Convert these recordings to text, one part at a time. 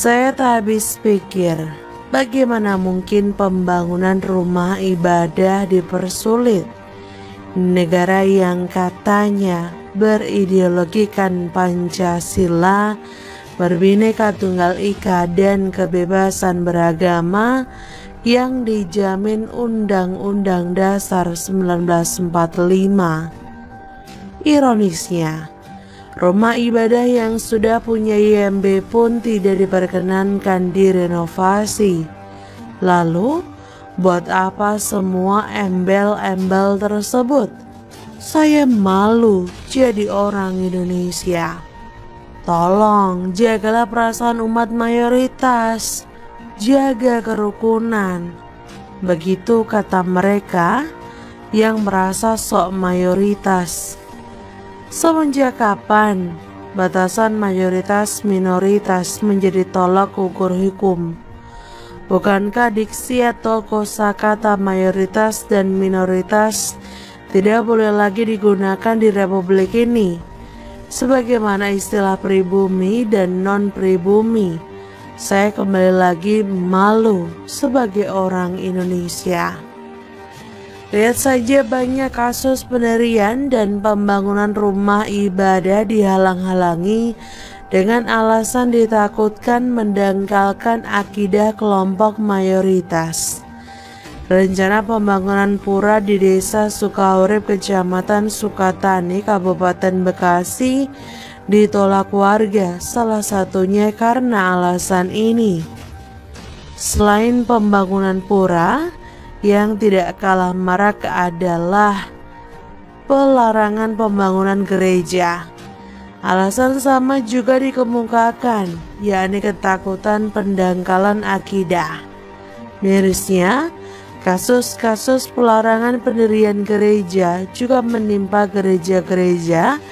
Saya tak habis pikir, bagaimana mungkin pembangunan rumah ibadah dipersulit? Negara yang katanya berideologikan Pancasila, berbineka tunggal ika dan kebebasan beragama yang dijamin Undang-Undang Dasar 1945. Ironisnya, rumah ibadah yang sudah punya IMB pun tidak diperkenankan direnovasi. Lalu, buat apa semua embel-embel tersebut? Saya malu jadi orang Indonesia. Tolong jagalah perasaan umat mayoritas, jaga kerukunan. Begitu kata mereka yang merasa sok mayoritas. Semenjak kapan batasan mayoritas minoritas menjadi tolak ukur hukum? Bukankah diksi atau kosakata mayoritas dan minoritas tidak boleh lagi digunakan di Republik ini? Sebagaimana istilah pribumi dan non-pribumi, saya kembali lagi malu sebagai orang Indonesia. Lihat saja banyak kasus penderian dan pembangunan rumah ibadah dihalang-halangi dengan alasan ditakutkan mendangkalkan akidah kelompok mayoritas. Rencana pembangunan pura di Desa Sukaurip, Kecamatan Sukatani, Kabupaten Bekasi ditolak warga, salah satunya karena alasan ini. Selain pembangunan pura, yang tidak kalah marak adalah pelarangan pembangunan gereja. Alasan sama juga dikemukakan, yakni ketakutan pendangkalan akidah. Mirisnya, kasus-kasus pelarangan pendirian gereja juga menimpa gereja-gereja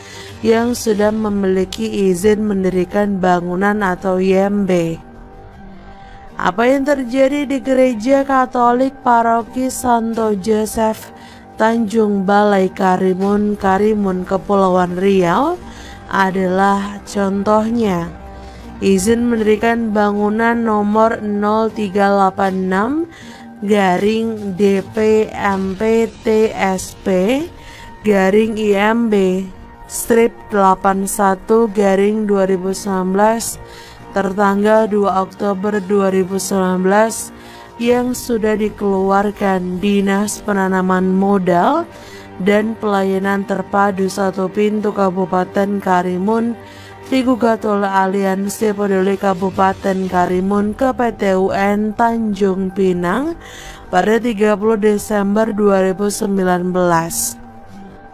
yang sudah memiliki izin mendirikan bangunan atau IMB. Apa yang terjadi di Gereja Katolik Paroki Santo Joseph Tanjung Balai Karimun, Kepulauan Riau adalah contohnya. Izin mendirikan bangunan nomor 0386-DPMPTSP-IMB strip 81-2019 tertanggal 2 Oktober 2019 yang sudah dikeluarkan Dinas Penanaman Modal dan Pelayanan Terpadu Satu Pintu Kabupaten Karimun, digugat oleh Aliansi Peduli Kabupaten Karimun ke PT UN Tanjung Pinang pada 30 Desember 2019.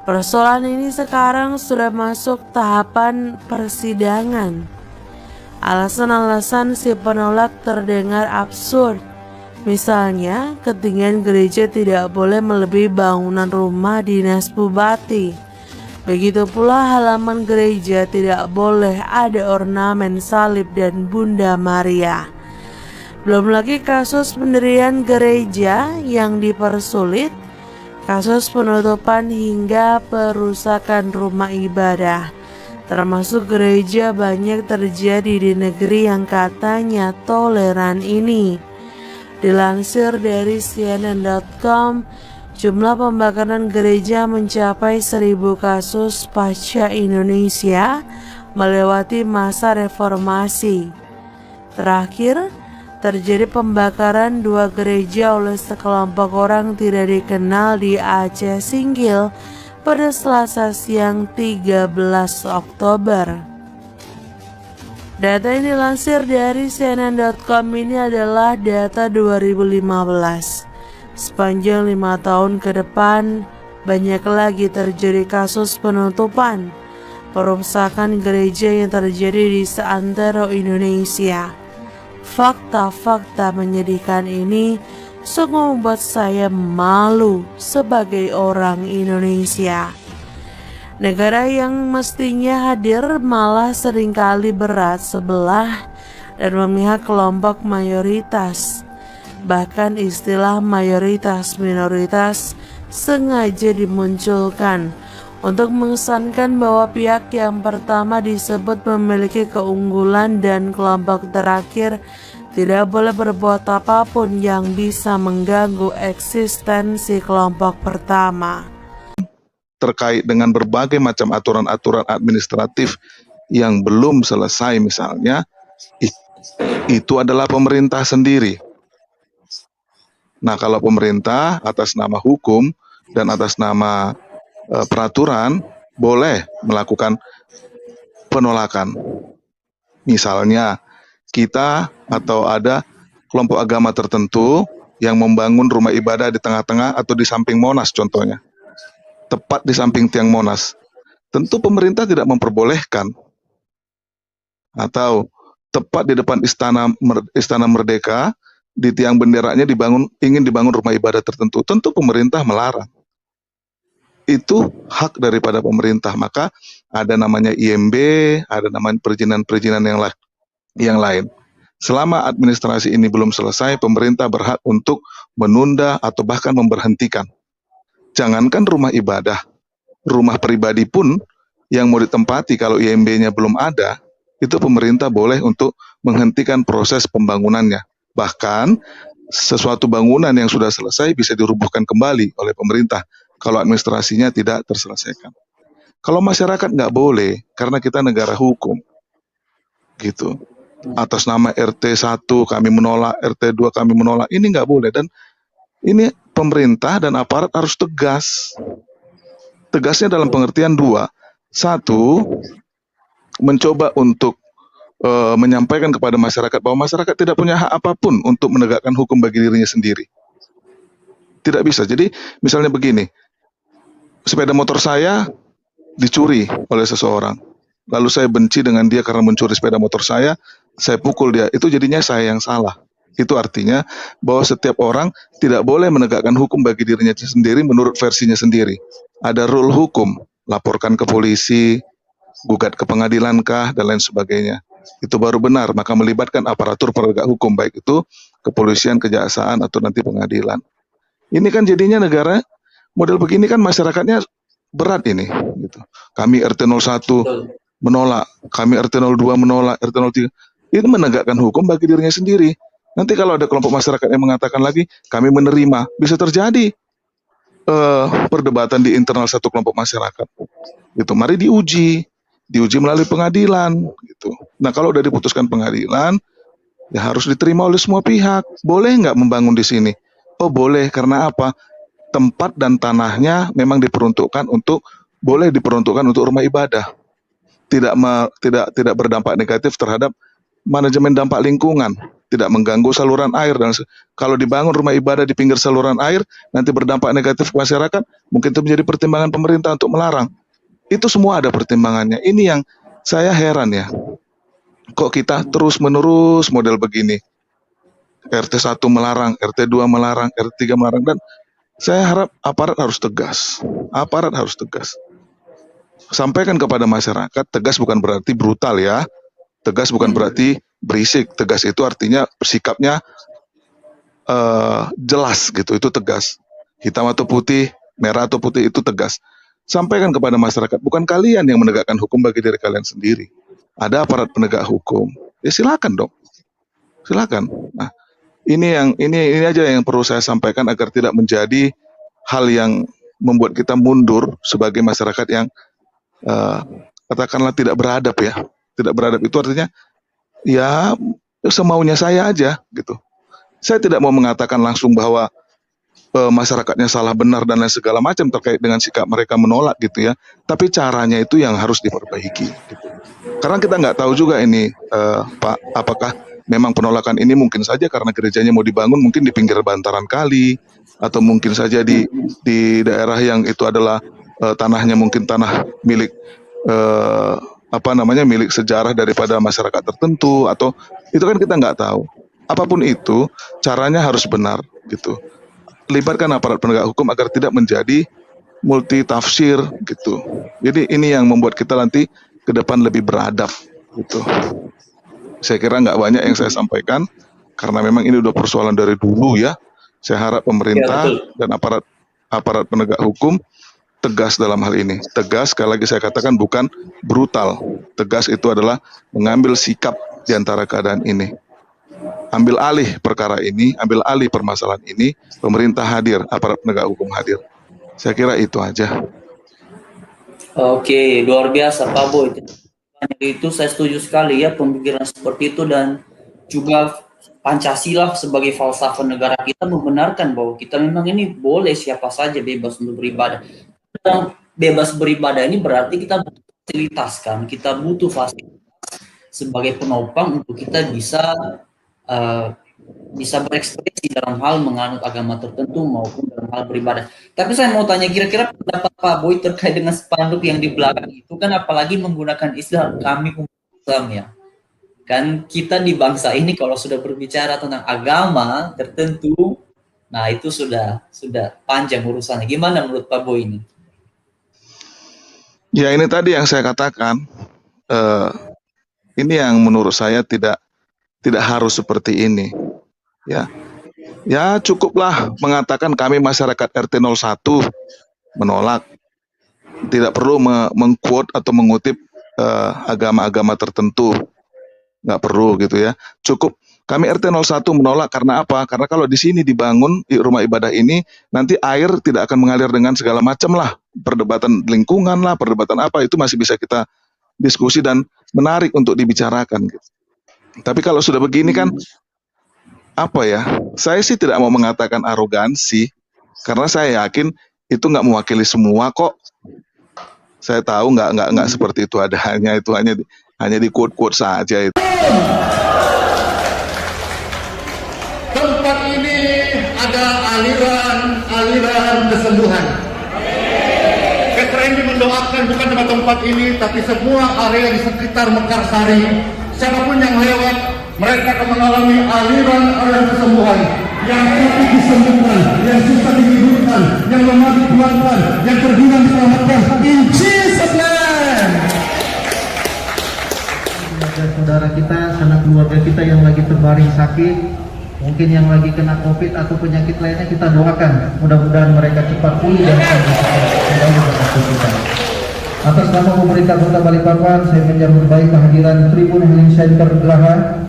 Persoalan ini sekarang sudah masuk tahapan persidangan. Alasan-alasan si penolak terdengar absurd. Misalnya, ketinggian gereja tidak boleh melebihi bangunan rumah dinas bupati. Begitu pula halaman gereja tidak boleh ada ornamen salib dan Bunda Maria. Belum lagi kasus pendirian gereja yang dipersulit, kasus penutupan hingga perusakan rumah ibadah, termasuk gereja, banyak terjadi di negeri yang katanya toleran ini. Dilansir dari CNN.com, jumlah pembakaran gereja mencapai 1.000 kasus pasca Indonesia melewati masa reformasi. Terakhir, terjadi pembakaran 2 gereja oleh sekelompok orang tidak dikenal di Aceh Singgil pada Selasa siang 13 Oktober. Data yang dilansir dari CNN.com ini adalah data 2015. Sepanjang 5 tahun ke depan, banyak lagi terjadi kasus penutupan, perusakan gereja yang terjadi di seantero Indonesia. Fakta-fakta menyedihkan ini sungguh membuat saya malu sebagai orang Indonesia. Negara yang mestinya hadir malah seringkali berat sebelah dan memihak kelompok mayoritas. Bahkan istilah mayoritas minoritas sengaja dimunculkan untuk mengesankan bahwa pihak yang pertama disebut memiliki keunggulan dan kelompok terakhir tidak boleh berbuat apapun yang bisa mengganggu eksistensi kelompok pertama. Terkait dengan berbagai macam aturan-aturan administratif yang belum selesai misalnya, itu adalah pemerintah sendiri. Nah, kalau pemerintah atas nama hukum dan atas nama peraturan boleh melakukan penolakan. Misalnya kita atau ada kelompok agama tertentu yang membangun rumah ibadah di tengah-tengah atau di samping Monas contohnya, tepat di samping tiang Monas. Tentu pemerintah tidak memperbolehkan. Atau tepat di depan Istana Merdeka, di tiang benderanya ingin dibangun rumah ibadah tertentu. Tentu pemerintah melarang. Itu hak daripada pemerintah. Maka ada namanya IMB, ada namanya perizinan-perizinan yang lain. Selama administrasi ini belum selesai, pemerintah berhak untuk menunda atau bahkan memberhentikan. Jangankan rumah ibadah, rumah pribadi pun yang mau ditempati kalau IMB-nya belum ada, itu pemerintah boleh untuk menghentikan proses pembangunannya. Bahkan sesuatu bangunan yang sudah selesai bisa dirubuhkan kembali oleh pemerintah kalau administrasinya tidak terselesaikan. Kalau masyarakat nggak boleh, karena kita negara hukum, gitu. Atas nama RT 1 kami menolak, RT 2 kami menolak, ini nggak boleh. Dan ini pemerintah dan aparat harus tegas. Tegasnya dalam pengertian dua. Satu, mencoba untuk menyampaikan kepada masyarakat bahwa masyarakat tidak punya hak apapun untuk menegakkan hukum bagi dirinya sendiri. Tidak bisa. Jadi misalnya begini, sepeda motor saya dicuri oleh seseorang, lalu saya benci dengan dia karena mencuri sepeda motor saya pukul dia, itu jadinya saya yang salah. Itu artinya bahwa setiap orang tidak boleh menegakkan hukum bagi dirinya sendiri menurut versinya sendiri. Ada rule hukum, laporkan ke polisi, gugat ke pengadilan kah, dan lain sebagainya. Itu baru benar, maka melibatkan aparatur penegak hukum, baik itu kepolisian, kejaksaan, atau nanti pengadilan. Ini kan jadinya negara model begini kan masyarakatnya berat ini. Gitu. Kami RT 01 menolak, kami RT 02 menolak, RT 03. Itu menegakkan hukum bagi dirinya sendiri. Nanti kalau ada kelompok masyarakat yang mengatakan lagi, kami menerima, bisa terjadi perdebatan di internal satu kelompok masyarakat. Gitu. Mari diuji melalui pengadilan. Gitu. Nah kalau udah diputuskan pengadilan, ya harus diterima oleh semua pihak. Boleh nggak membangun di sini? Oh boleh, karena apa? Tempat dan tanahnya memang boleh diperuntukkan untuk rumah ibadah. Tidak berdampak negatif terhadap manajemen dampak lingkungan, tidak mengganggu saluran air, dan kalau dibangun rumah ibadah di pinggir saluran air nanti berdampak negatif ke masyarakat, mungkin itu menjadi pertimbangan pemerintah untuk melarang. Itu semua ada pertimbangannya. Ini yang saya heran ya, kok kita terus menerus model begini, RT 1 melarang, RT 2 melarang, RT 3 melarang. Dan saya harap aparat harus tegas. Sampaikan kepada masyarakat, tegas bukan berarti brutal ya. Tegas bukan berarti berisik. Tegas itu artinya bersikapnya jelas gitu, itu tegas. Hitam atau putih, merah atau putih, itu tegas. Sampaikan kepada masyarakat, bukan kalian yang menegakkan hukum bagi diri kalian sendiri. Ada aparat penegak hukum. Ya silakan dong. Silakan. Nah, ini aja yang perlu saya sampaikan agar tidak menjadi hal yang membuat kita mundur sebagai masyarakat yang katakanlah tidak beradab ya. Tidak beradab itu artinya ya semaunya saya aja gitu. Saya tidak mau mengatakan langsung bahwa masyarakatnya salah benar dan lain segala macam terkait dengan sikap mereka menolak gitu ya. Tapi caranya itu yang harus diperbaiki. Gitu. Karena kita nggak tahu juga ini Pak, apakah memang penolakan ini mungkin saja karena gerejanya mau dibangun mungkin di pinggir bantaran kali, atau mungkin saja di daerah yang itu adalah tanahnya mungkin tanah milik milik sejarah daripada masyarakat tertentu, atau itu kan kita nggak tahu. Apapun itu, caranya harus benar gitu. Libatkan aparat penegak hukum agar tidak menjadi multi tafsir gitu. Jadi ini yang membuat kita nanti ke depan lebih beradab gitu. Saya kira nggak banyak yang saya sampaikan karena memang ini udah persoalan dari dulu ya. Saya harap pemerintah dan aparat penegak hukum tegas dalam hal ini. Tegas, sekali lagi saya katakan, bukan brutal. Tegas itu adalah mengambil sikap di antara keadaan ini. Ambil alih perkara ini, ambil alih permasalahan ini, pemerintah hadir, aparat penegak hukum hadir. Saya kira itu aja. Oke, luar biasa Pak Boy. Itu saya setuju sekali ya, pemikiran seperti itu, dan juga Pancasila sebagai falsafah negara kita membenarkan bahwa kita memang ini boleh siapa saja bebas untuk beribadah. Dan bebas beribadah ini berarti kita butuh fasilitas kan, kita butuh fasilitas sebagai penopang untuk kita bisa berekspresi dalam hal menganut agama tertentu maupun dalam hal beribadah. Tapi saya mau tanya, kira-kira pendapat Pak Boy terkait dengan spanduk yang di belakang itu kan, apalagi menggunakan istilah kami umat Islam ya. Kan kita di bangsa ini kalau sudah berbicara tentang agama tertentu, nah itu sudah panjang urusannya. Gimana menurut Pak Boy ini? Ya, ini tadi yang saya katakan, ini yang menurut saya tidak harus seperti ini. Ya cukuplah mengatakan kami masyarakat RT 01 menolak. Tidak perlu mengquote atau mengutip agama-agama tertentu. Nggak perlu gitu ya. Cukup kami RT 01 menolak karena apa? Karena kalau di sini dibangun di rumah ibadah ini, nanti air tidak akan mengalir dengan segala macam lah. Perdebatan lingkungan lah, perdebatan apa, itu masih bisa kita diskusi dan menarik untuk dibicarakan gitu. Tapi kalau sudah begini kan, apa ya, saya sih tidak mau mengatakan arogansi, karena saya yakin itu nggak mewakili semua kok. Saya tahu nggak seperti itu adanya, itu hanya di quote-quote saja itu. Tempat ini ada aliran kesembuhan. Ketra ini mendoakan bukan cuma tempat ini, tapi semua area di sekitar Mekarsari. Siapapun yang lewat, mereka akan mengalami aliran kesembuhan. Yang sakit disembuhkan, yang susah dihidupkan, yang lemah dikuatkan, yang terhilang diselamatkan. In Jesus' name. Saudara kita, sanak keluarga kita yang lagi terbaring sakit, mungkin yang lagi kena COVID atau penyakit lainnya, kita doakan mudah-mudahan mereka cepat pulih dan kembali ke aktivitas. Atas nama pemerintah Kota Balikpapan, saya menyambut baik kehadiran Tribun Healing Center Geraha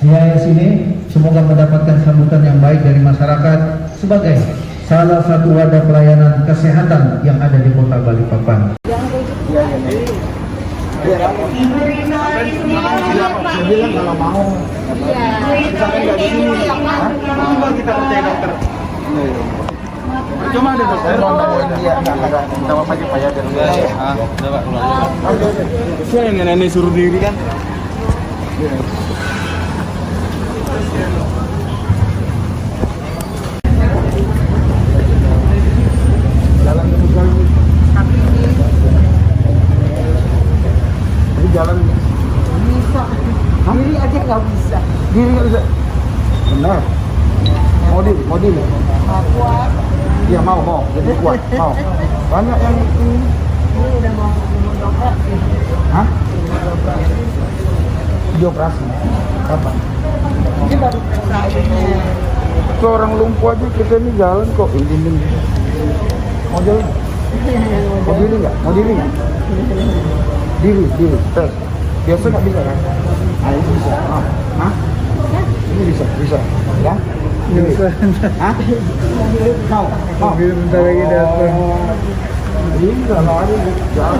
CHS ini. Semoga mendapatkan sambutan yang baik dari masyarakat sebagai salah satu wadah pelayanan kesehatan yang ada di Kota Balikpapan. Bilang kalau mau, misalkan nggak di sini, coba kita percaya dokter. Cuma ada dokter. Iya, nggak ada. Kita apa aja payah dari saya yang nenek suruh diri kan. Jalan terus lagi. Jalan bisa, diri aja nggak bisa. diri nggak bisa. Benar. Mau diri. Kuat. Iya mau jadi kuat mau. Banyak yang ini Udah mau operasi. Hah? Dioperasi. Kapan? Ini baru periksa ini. Seorang lumpuh aja kita ini jalan kok. Ini. Mau jalan? Mau diri nggak? Diri, tes. Biasa nggak bisa kan? Nah, ini bisa. Hah? Ini bisa. Ya? Bisa. Hah? Mau. Bentar lagi datang. Bisa, lari. Jalan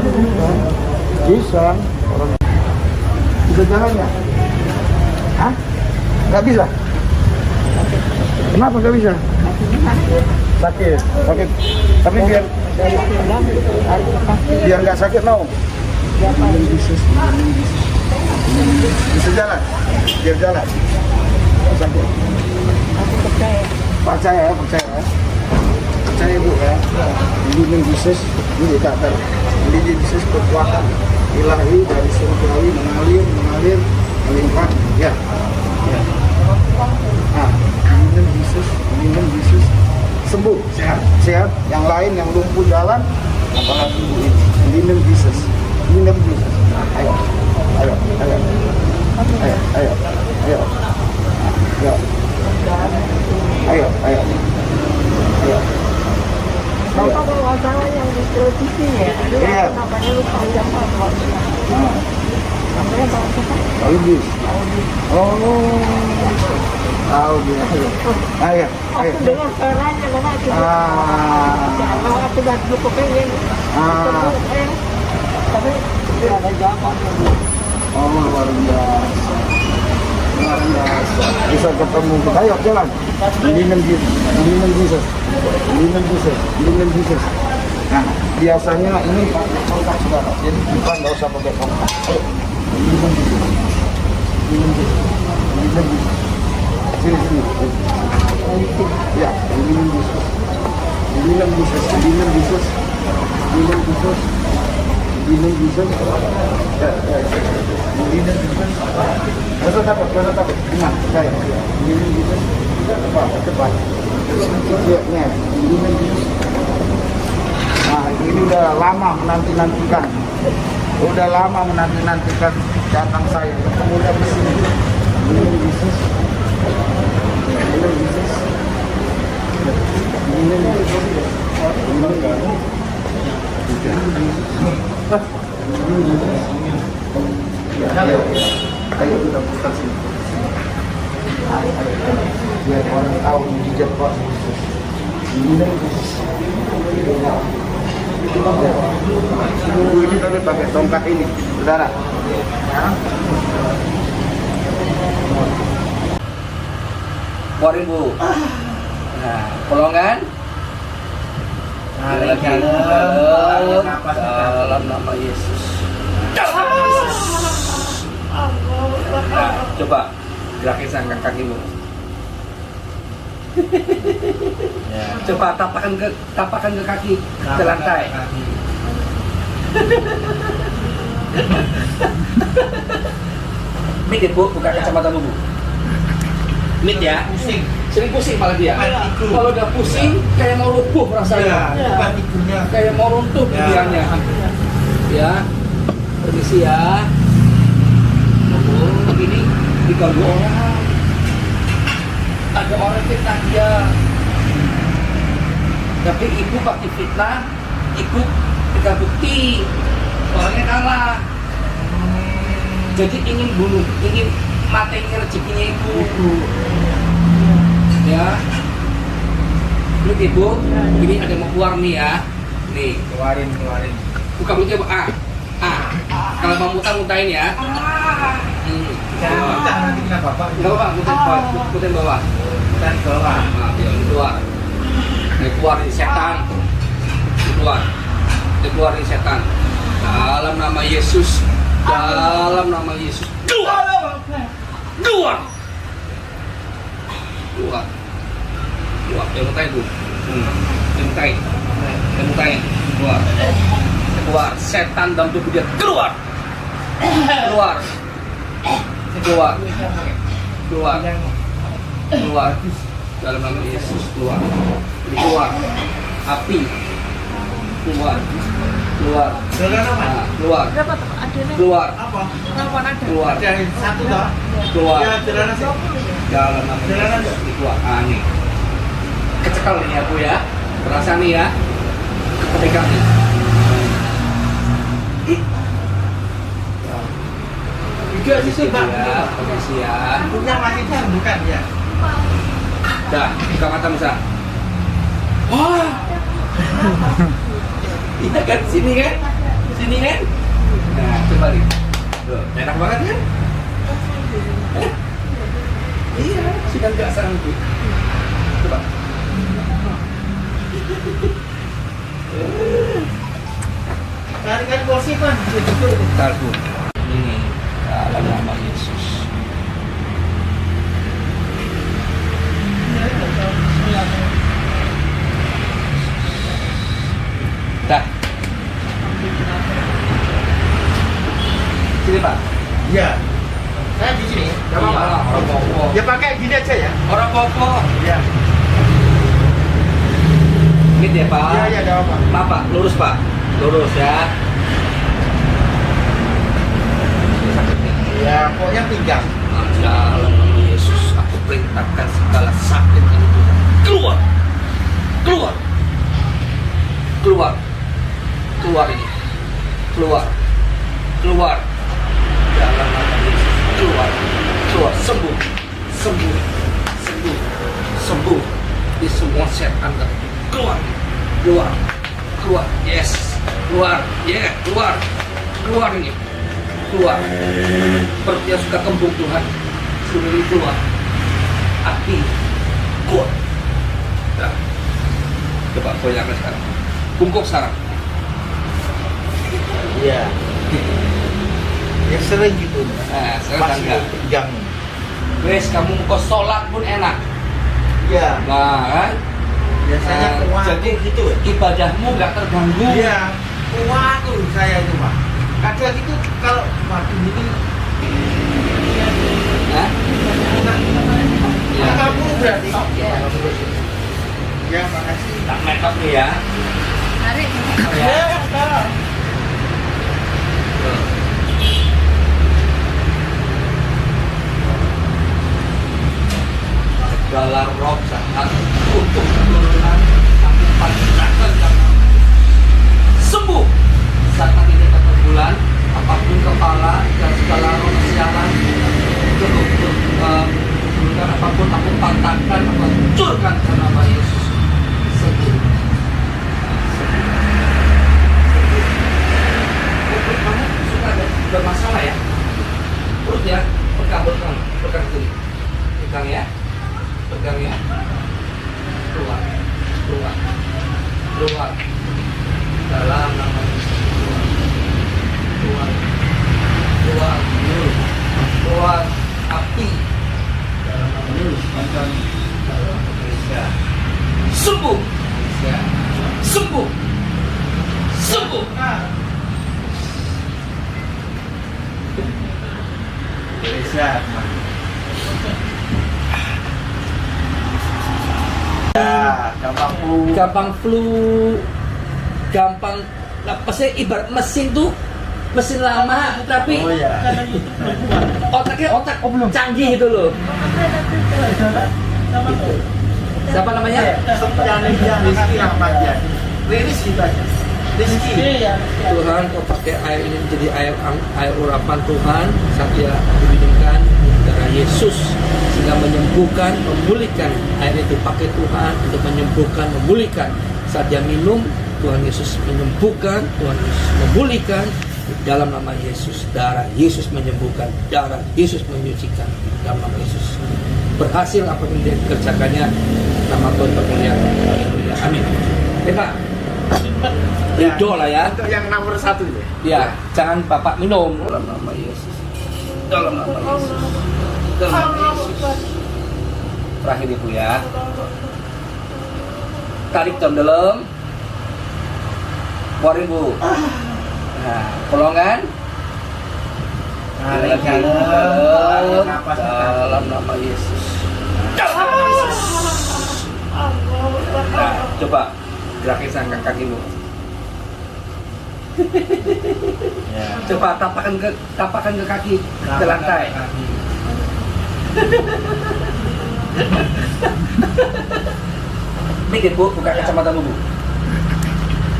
bisa. Orang bisa jalan ya? Hah? Nggak bisa? Kenapa nggak bisa? Sakit. Tapi biar nggak sakit mau. Bisa jalan, biar jalan. Sakit. Percaya Bu ya. Ini Yesus, ini kata. Ini Yesus kekuatan ilahi dari surgawi mengalir, melimpah. Ya. Nah, ini Yesus sembuh, sehat. Yang lain yang lumpuh jalan, apalagi ini Yesus. Ayo. Bapak kalau masalah yang Audis. Oh. Tahu dia. Ayo. Aku dengar suaranya, Mama. Mau aku bantu pengen. Tapi tidak ada jawaban. Oh, luar biasa. Luar biasa. Bisa ketemu. Ayo jalan. Linen Jesus. Nah, biasanya ini pakai tongkat saudara. Jadi kita nggak usah pakai tongkat. Ayo. Linen Jesus. Sini. Ya, linen Jesus. Jangan takut. Ingat, saya. Cepat. Nah, ini udah lama menanti-nantikan. Datang saya. Ketemu di sini. Ayo kita putar sini. Biar orang tahu mujizat Pak Yesus. Ini tadi pakai tongkat ini, saudara. Keluarin Bu. Nah, kolongan. Dalam nama Yesus. Nah, coba gerakin sangkak kakimu. Coba tapakan ke kaki ke lantai. Mit ya Bu, buka kacamata Bu. Mit ya, sering pusing malah dia. Kalau udah pusing, kayak mau rubuh rasanya. Kayak mau runtuh pikirannya. Ya, permisi ya. Oh, ini diganggu orang. Ada orang fitnah dia. Tapi ibu pakai fitnah, ikut tiga bukti. Orangnya kalah. Jadi ingin bunuh, ingin matenya rezekinya ibu. Ya. Lihat ibu, ini ada mau keluar nih ya. Nih, keluarin. Buka mulutnya Bu. Kalau mau muntah-muntahin ya. Enggak apa-apa, muntah bawah. Nah, keluar. Keluarin setan. Keluarin setan. Dalam nama Yesus. Keluar. Yang mutain Bu. Yang mutain. Keluar. Setan dalam tubuh dia. Keluar. Dalam nama Yesus. Keluar. Api. Keluar. Keluar. Satu dah. Keluar. Jalan Dalam nama Yesus. Keluar. Nih. Kecekal nih ya Bu ya. Berasa nih ya. Kepegang nih. Juga sih Pak. Permisi ya. Punya wanita bukan ya? Dah, buka mata Musa. Wah. Iya kan, sini kan? Nah, coba nih. Tuh, enak banget kan? Iya, sudah nggak sanggup. Coba. Tarikan kursi Pak. Bentar, Bu. Ini dalam nama Yesus. Dah. Sini Pak. Iya. Saya di sini. Gak apa-apa. Iyalah, orang popo. Ya pakai gini aja ya. Orang popo. Iya. Gitu ya Pak. Iya, gak apa-apa. Maaf Pak, lurus Pak. Lurus ya. Ya, pokoknya pinggang. Dalam nama Yesus, aku perintahkan segala sakit ini keluar. Keluar ini. Keluar. Dalam nama Yesus. semua setan keluar, keluar, keluar, yes, keluar, yeah, keluar, keluar ini, keluar. Seperti yang suka kembung Tuhan, suruh ini keluar. Api, keluar. Nah, coba goyangkan sekarang, bungkuk sekarang. Iya. Ya sering gitu. Nah, sekarang enggak. Jam. Wes, kamu kok sholat pun enak. Iya. Nah, kan? Biasanya kuat jadi gitu. ibadahmu nggak terganggu. Iya. Kuat tuh saya itu Pak. Kadang itu kalau waktu ini. Hah? Ya. Kamu berarti. Ya makasih. Tak make up nih ya. Ya. Segala roh jahat untuk keturunan kami patahkan sembuh saat ini kata bulan apapun kepala dan segala roh sialan keturunan apapun aku patahkan aku hancurkan dalam nama Yesus. Sembuh. Perut kamu suka ada bermasalah ya? Perut ya? Pegang sini. Pegang ya. Pegang ya. Keluar. Keluar. Keluar. Dalam nama Yesus. Keluar. Keluar. Keluar. Keluar. Api. Dalam nama Yesus. Dalam nama Yesus. Sembuh. Sembuh. Sembuh. Bisa. Ya, gampang flu. Gampang apa sih ibarat mesin tuh mesin lama tapi Oh ya. otaknya otak canggih itu loh. Siapa namanya? Rizky Rahmat ya. Rizky tanya. Rizky. Tuhan, kau pakai air ini menjadi air urapan Tuhan saat dia diminumkan darah Yesus sehingga menyembuhkan, memulihkan. Air itu pakai Tuhan untuk menyembuhkan, memulihkan. Saat dia minum, Tuhan Yesus menyembuhkan, Tuhan Yesus memulihkan. Dalam nama Yesus, darah Yesus menyembuhkan, darah Yesus menyucikan. Dalam nama Yesus berhasil apa yang dia kerjakannya, nama Tuhan termuliakan. Haleluya. Amin. Pak, ridho lah ya. Untuk yang nomor 1 itu. Ya, jangan Bapak minum. Dalam nama Yesus. Dalam nama Yesus. Dalam nama Yesus. Terakhir Ibu ya. Tarik dalam dalam. Keluar Ibu. Nah, kolongan. Tarik dalam. napas Dalam nama Yesus. Dalam nama Yesus. Nah, coba gerakin sang kakimu. Ya. Coba tapakan ke kaki ke lantai. Mikir Bu, buka kacamata Bu.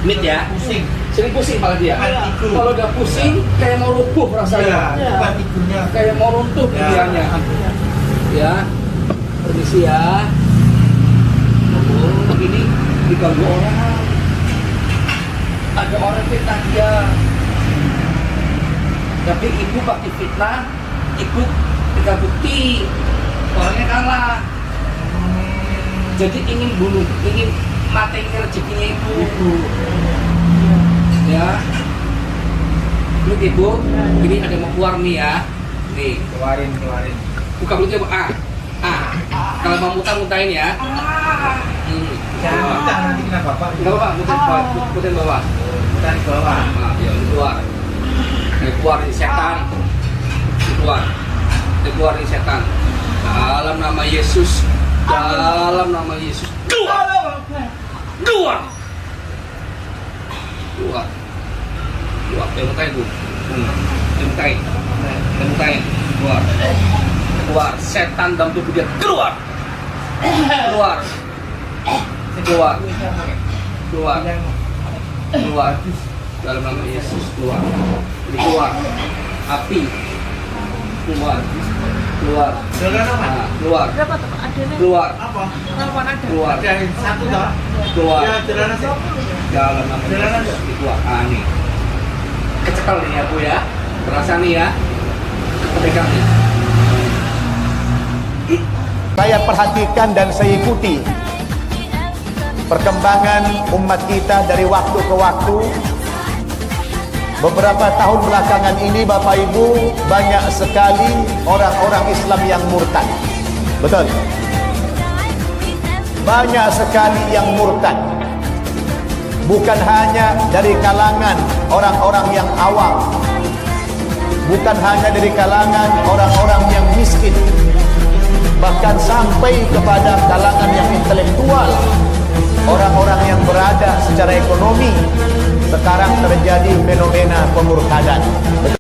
Mit ya. Pusing. Sering pusing malah dia. Hatiku. Kalau udah pusing kayak mau rubuh rasanya. Hatinya. Kayak mau runtuh pikirannya. Ya. Permisi ya. Oh, ini diganggu orang. Ada orang fitnah dia. Tapi ibu pakai fitnah, ibu tidak bukti, orangnya kalah. Jadi ingin bunuh, ingin matiin rezekinya ibu. Ya, lu ibu, ini ada mau keluar nih ya. Nih, Keluarin. buka mulutnya Bu. Kalau mau muntah-muntahin ya. Jangan muntah nanti kena bapak. Enggak apa-apa, muntah bawah. Muntah di bawah. Nah, ya keluar. Keluar dari setan. Keluar dari setan. Dalam nama Yesus. Dalam nama Yesus. Keluar. Keluar. Keluar. Keluar. Temukai Bu. Temukai. Keluar. Keluar. Setan dalam tubuh dia. Keluar. Keluar. Keluar. Keluar. Keluar. Dalam nama Yesus. Keluar. Keluar. Api. Keluar. Keluar. Nah, keluar. Berapa tuh Pak? Adanya? Keluar. Telepon ada. Keluar. Satu toh. Keluar. Ya, celana sih. Dalam apa? Keluar. Ah, nih. Kecekal nih ya, Bu ya. Terasa nih ya. Pegang nih. Saya perhatikan dan saya ikuti perkembangan umat kita dari waktu ke waktu. Beberapa tahun belakangan ini Bapak Ibu, banyak sekali orang-orang Islam yang murtad. Betul. Banyak sekali yang murtad. Bukan hanya dari kalangan orang-orang yang awam, bukan hanya dari kalangan orang-orang yang miskin, bahkan sampai kepada kalangan yang intelektual, orang-orang yang berada secara ekonomi. Sekarang terjadi fenomena pemurtadan. Betul.